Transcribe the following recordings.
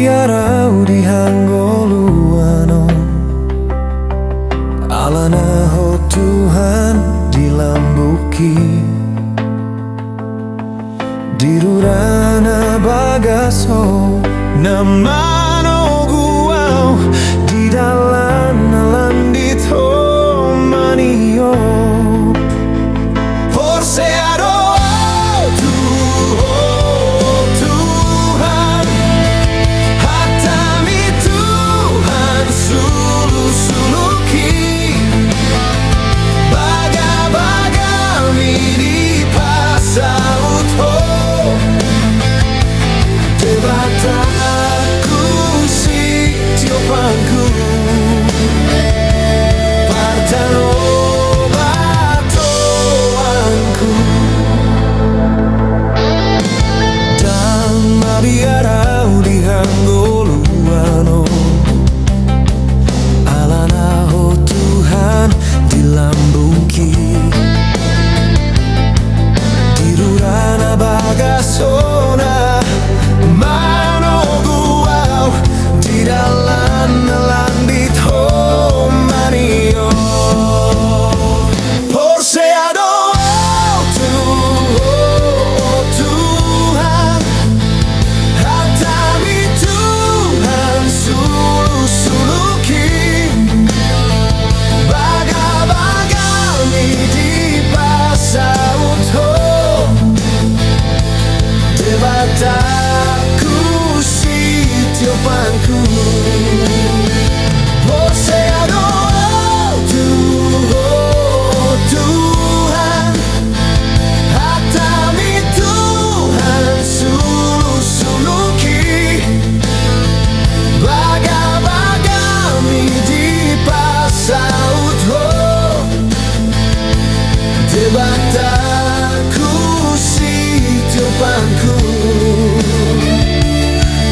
biarau di hanggoluano alana ho Tuhan dilambuki dirurana bagaso namano guau di dalam landit ho manio forse ado tu oh Tuhan hatami Tuhan sulu-suluki baga-bagami di pasaut ho debataku si tiopanku partano batoanku dan mabiarau di hanggoluano alana ho Tuhan dilambuki dirurana bagasona mano guau di dalam landit ho manio forse ado tu oh Tuhan hatami Tuhan sulu-suluki baga-bagami di pasaut ho debataku si tiopanku forse ado tu oh Tuhan hatami Tuhan sulu-suluki baga-bagami di pasaut ho debataku si tiopanku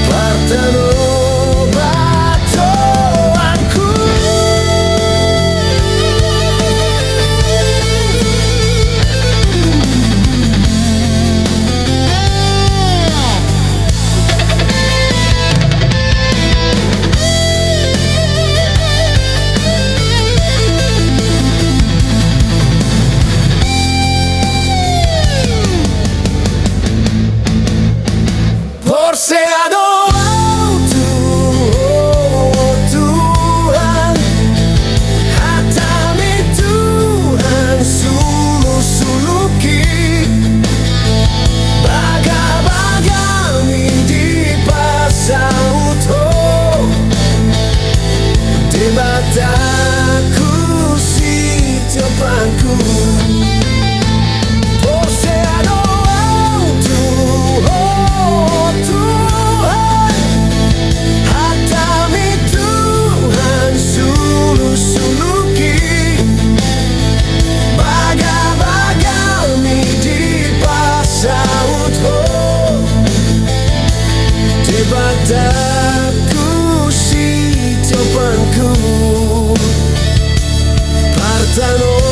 partano batoanku forse ado tu oh Tuhan hatami Tuhan sulu-suluki baga-bagami di pasaut ho debataku si tiopanku forse ado tu oh Tuhan hatami Tuhan sulu-suluki baga-bagami di pasaut ho debataku si tiopanku partano